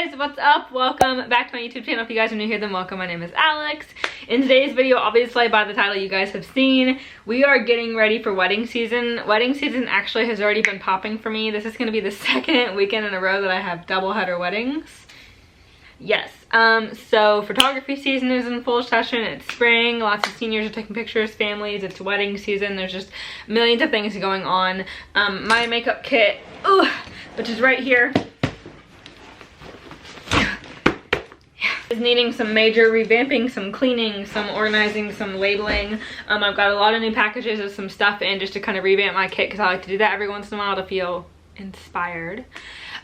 guys, what's up? Welcome back to my YouTube channel. If you guys are new here, then welcome. My name is Alex. In today's video, obviously by the title you guys have seen, we are getting ready for wedding season. Wedding season actually has already been popping for me. This is going to be the second weekend in a row that I have doubleheader weddings. Yes, so photography season is in full session. It's spring, lots of seniors are taking pictures, families, it's wedding season. There's just millions of things going on. My makeup kit, which is right here, is needing some major revamping, some cleaning, some organizing, some labeling. I've got a lot of new packages of some stuff in just to kind of revamp my kit because I like to do that every once in a while to feel inspired.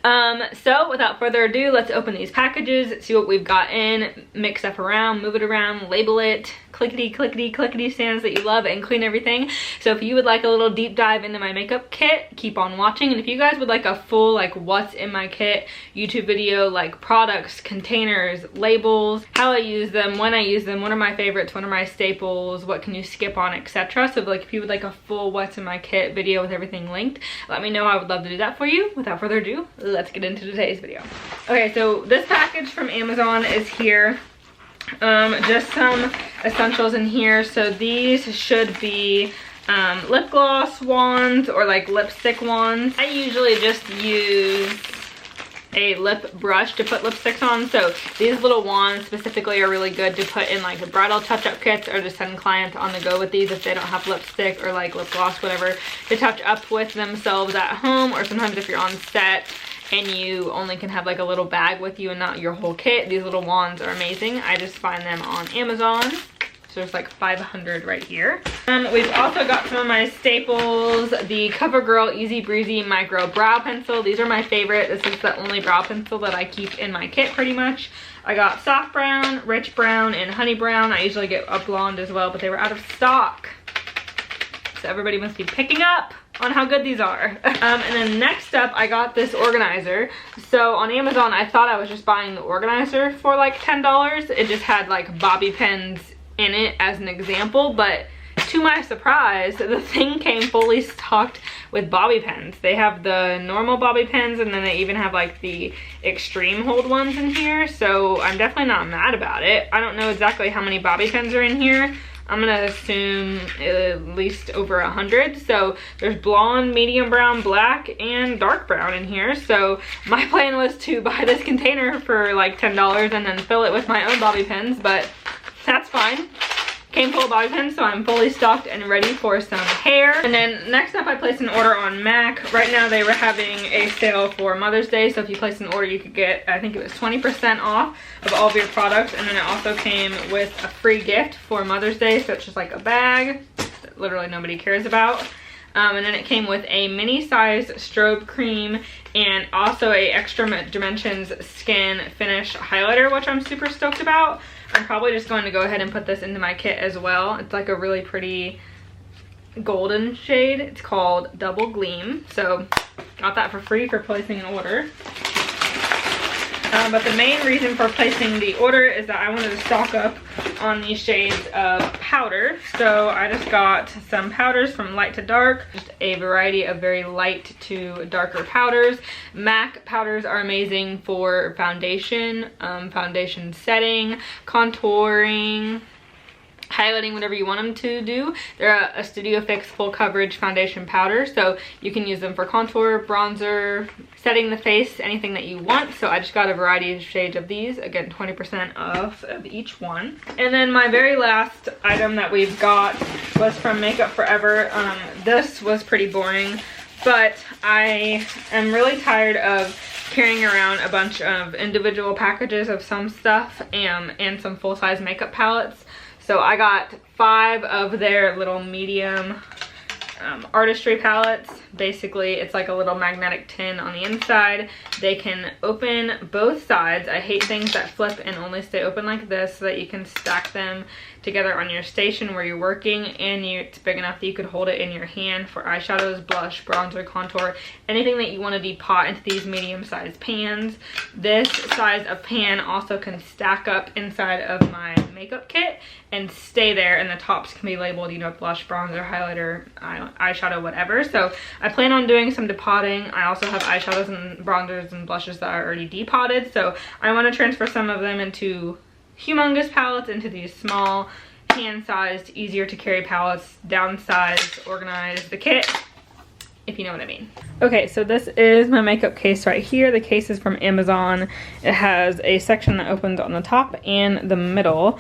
So without further ado, let's open these packages, see what we've got in, mix stuff around, move it around, label it, clickety clickety clickety stands that you love, and clean everything. So if you would like a little deep dive into my makeup kit, keep on watching. And if you guys would like a full like what's in my kit YouTube video, like products, containers, labels, how I use them, when I use them, what are my favorites, what are my staples, what can you skip on, etc. So like if you would like a full what's in my kit video with everything linked, let me know. I would love to do that for you. Without further ado, let's get into today's video. Okay, so this package from Amazon is here. Just some essentials in here. So these should be lip gloss wands or like lipstick wands. I usually just use a lip brush to put lipsticks on, so these little wands specifically are really good to put in like bridal touch-up kits, or to send clients on the go with these if they don't have lipstick or like lip gloss, whatever, to touch up with themselves at home. Or sometimes if you're on set and you only can have like a little bag with you and not your whole kit, these little wands are amazing. I just find them on Amazon. So there's like 500 right here. We've also got some of my staples, the CoverGirl Easy Breezy Micro Brow Pencil. These are my favorite. This is the only brow pencil that I keep in my kit pretty much. I got soft brown, rich brown, and honey brown. I usually get a blonde as well, but they were out of stock. So everybody must be picking up on how good these are. And then next up, I got this organizer. So on Amazon, I thought I was just buying the organizer for like $10. It just had like bobby pins in it as an example, but to my surprise, the thing came fully stocked with bobby pins. They have the normal bobby pins, and then they even have like the extreme hold ones in here. So I'm definitely not mad about it. I don't know exactly how many bobby pins are in here. I'm gonna assume at least over 100. So there's blonde, medium brown, black, and dark brown in here. So my plan was to buy this container for like $10 and then fill it with my own bobby pins, but that's fine. Came full of bobby pins, so I'm fully stocked and ready for some hair. And then next up, I placed an order on MAC. Right now they were having a sale for Mother's Day, so if you place an order you could get, I think it was 20% off of all of your products. And then it also came with a free gift for Mother's Day, so it's just like a bag that literally nobody cares about. And then it came with a mini size strobe cream and also a extra dimensions skin finish highlighter, which I'm super stoked about. I'm probably just going to go ahead and put this into my kit as well. It's like a really pretty golden shade. It's called Double Gleam. So got that for free for placing an order. But the main reason for placing the order is that I wanted to stock up on these shades of powder. So I just got some powders from light to dark, just a variety of very light to darker powders. MAC powders are amazing for foundation, foundation setting, contouring, highlighting, whatever you want them to do. They're a Studio Fix full coverage foundation powder, so you can use them for contour, bronzer, setting the face, anything that you want. So I just got a variety of shades of these. Again, 20% off of each one. And then my very last item that we've got was from Makeup Forever. This was pretty boring, but I am really tired of carrying around a bunch of individual packages of some stuff and some full-size makeup palettes. So I got 5 of their little medium artistry palettes. Basically, it's like a little magnetic tin on the inside. They can open both sides. I hate things that flip and only stay open like this, so that you can stack them together on your station where you're working, and it's big enough that you could hold it in your hand for eyeshadows, blush, bronzer, contour, anything that you want to depot into these medium-sized pans. This size of pan also can stack up inside of my makeup kit and stay there, and the tops can be labeled, you know, blush, bronzer, highlighter, eyeshadow, whatever. So I plan on doing some depotting. I also have eyeshadows and bronzers and blushes that are already depotted, so I want to transfer some of them into humongous palettes into these small, hand-sized, easier to carry palettes, downsize, organize the kit, if you know what I mean. Okay, so this is my makeup case right here. The case is from Amazon. It has a section that opens on the top and the middle.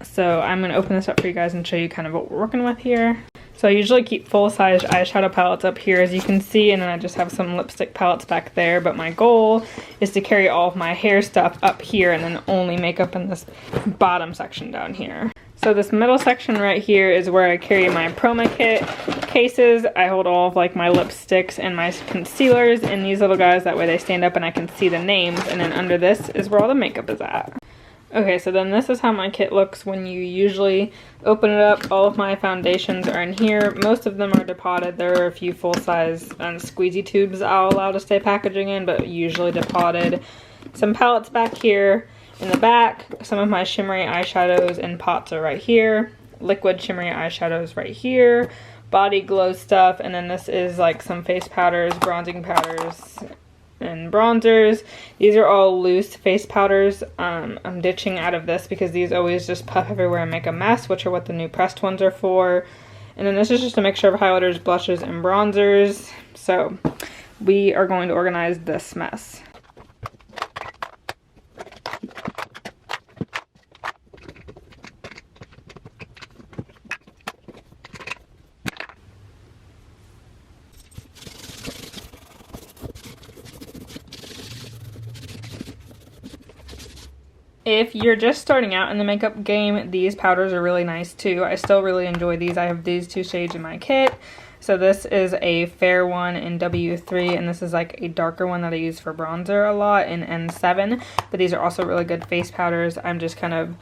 So I'm gonna open this up for you guys and show you kind of what we're working with here. So I usually keep full-size eyeshadow palettes up here, as you can see, and then I just have some lipstick palettes back there, but my goal is to carry all of my hair stuff up here and then only makeup in this bottom section down here. So this middle section right here is where I carry my Chroma Kit cases. I hold all of like my lipsticks and my concealers in these little guys, that way they stand up and I can see the names, and then under this is where all the makeup is at. Okay, so then this is how my kit looks when you usually open it up. All of my foundations are in here. Most of them are depotted. There are a few full-size squeezy tubes I'll allow to stay packaging in, but usually depotted. Some palettes back here. In the back, some of my shimmery eyeshadows and pots are right here. Liquid shimmery eyeshadows right here. Body glow stuff, and then this is like some face powders, bronzing powders, and bronzers. These are all loose face powders. I'm ditching out of this because these always just puff everywhere and make a mess, which are what the new pressed ones are for. And then this is just a mixture of highlighters, blushes, and bronzers. So we are going to organize this mess. If you're just starting out in the makeup game, these powders are really nice too. I still really enjoy these. I have these two shades in my kit. So this is a fair one in W3, and this is like a darker one that I use for bronzer a lot in N7. But these are also really good face powders. I'm just kind of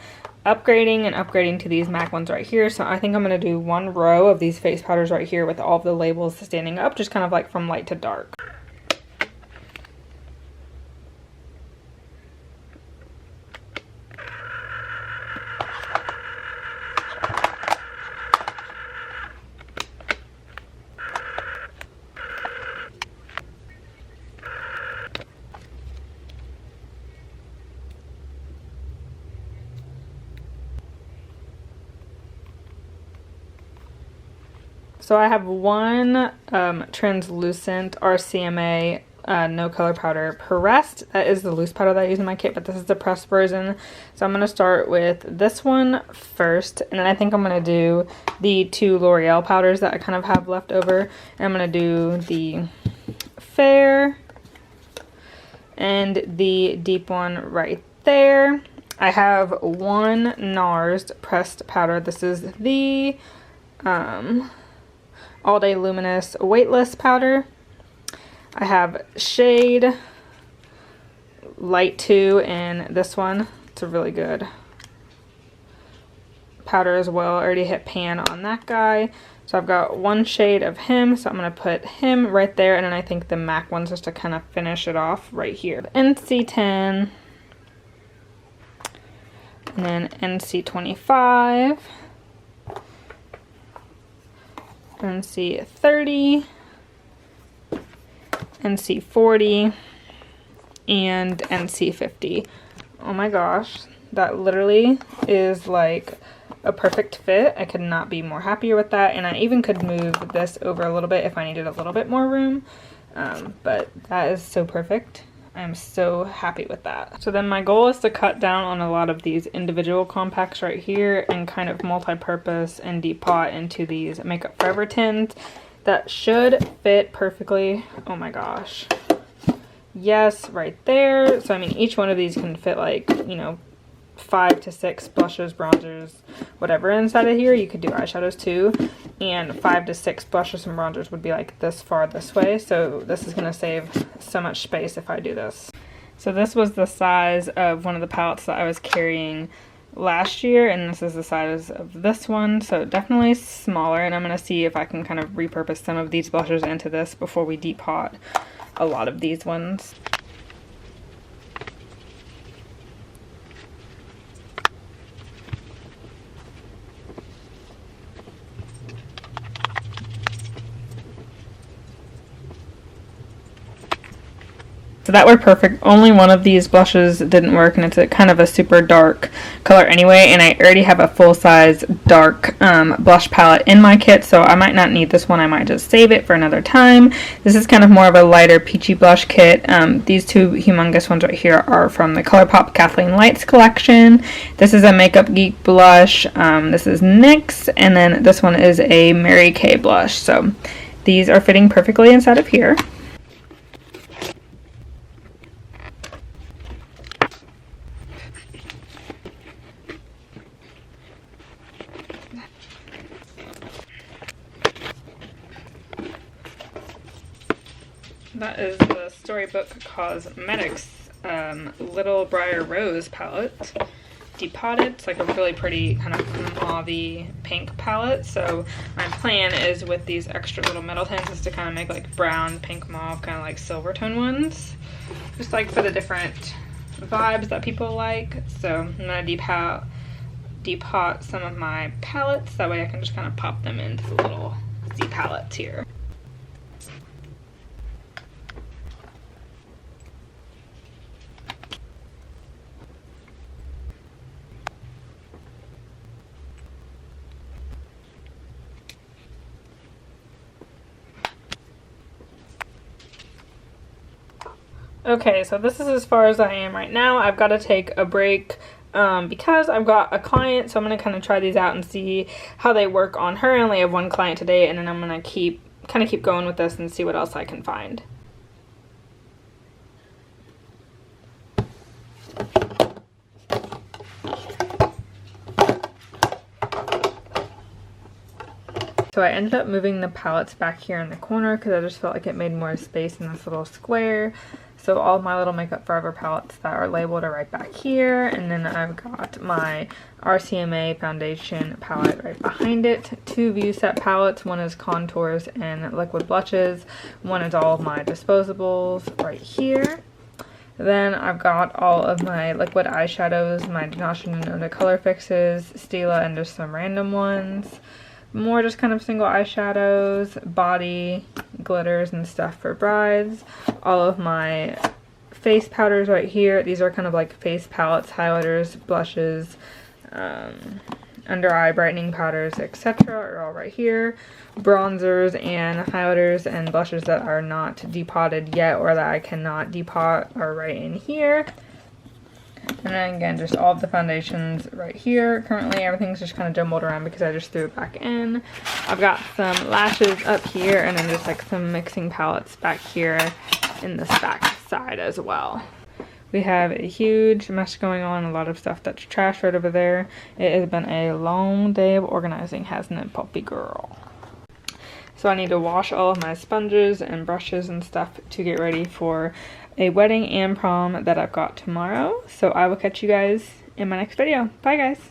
upgrading to these MAC ones right here. So I think I'm going to do one row of these face powders right here with all of the labels standing up, just kind of like from light to dark. So I have one translucent RCMA no color powder pressed. That is the loose powder that I use in my kit, but this is the pressed version. So I'm going to start with this one first, and then I think I'm going to do the two L'Oreal powders that I kind of have left over. And I'm going to do the fair and the deep one right there. I have one NARS pressed powder. This is the All Day Luminous Weightless powder. I have shade Light 2 in this one. It's a really good powder as well. I already hit pan on that guy. So I've got one shade of him, so I'm going to put him right there, and then I think the MAC one's just to kind of finish it off right here. NC10, and then NC25. NC30, NC40, and NC50. Oh my gosh, that literally is like a perfect fit. I could not be more happier with that, and I even could move this over a little bit if I needed a little bit more room, but that is so perfect. I'm so happy with that. So then my goal is to cut down on a lot of these individual compacts right here and kind of multi-purpose and depot into these Makeup Forever tins that should fit perfectly. Oh my gosh. Yes, right there. So I mean, each one of these can fit like, you know, 5 to 6 blushes, bronzers, whatever inside of here. You could do eyeshadows too, and 5 to 6 blushes and bronzers would be like this far this way, so this is going to save so much space if I do this. So this was the size of one of the palettes that I was carrying last year, and this is the size of this one, so definitely smaller, and I'm going to see if I can kind of repurpose some of these blushes into this before we depot a lot of these ones. so that worked perfect. Only one of these blushes didn't work, and it's a kind of a super dark color anyway, and I already have a full-size dark blush palette in my kit, so I might not need this one. I might just save it for another time. This is kind of more of a lighter peachy blush kit. These two humongous ones right here are from the ColourPop Kathleen Lights collection. This is a Makeup Geek blush. This is NYX, and then this one is a Mary Kay blush. So these are fitting perfectly inside of here. That is the Storybook Cosmetics Little Briar Rose palette. Depotted. It's like a really pretty kind of mauvey pink palette. So my plan is with these extra little metal tints is to kind of make like brown, pink, mauve, kind of like silver tone ones. Just like for the different vibes that people like. So I'm going to depot some of my palettes. That way I can just kind of pop them into the little Z palettes here. Okay, so this is as far as I am right now. I've got to take a break because I've got a client, so I'm going to kind of try these out and see how they work on her. I only have one client today, and then I'm going to keep going with this and see what else I can find. So I ended up moving the palettes back here in the corner because I just felt like it made more space in this little square. So all of my little Makeup Forever palettes that are labeled are right back here. And then I've got my RCMA foundation palette right behind it. Two View Set palettes. One is contours and liquid blushes. One is all of my disposables right here. Then I've got all of my liquid eyeshadows, my Natasha Denona color fixes, Stila, and just some random ones. More just kind of single eyeshadows, body, glitters, and stuff for brides. All of my face powders right here. These are kind of like face palettes, highlighters, blushes, under eye brightening powders, etc. are all right here. Bronzers and highlighters and blushes that are not depotted yet or that I cannot depot are right in here. And then again, just all of the foundations right here. Currently everything's just kind of jumbled around because I just threw it back in. I've got some lashes up here and then just like some mixing palettes back here in this back side as well. We have a huge mess going on, a lot of stuff that's trash right over there. It has been a long day of organizing, hasn't it, puppy girl? So I need to wash all of my sponges and brushes and stuff to get ready for a wedding and prom that I've got tomorrow. So I will catch you guys in my next video. Bye guys!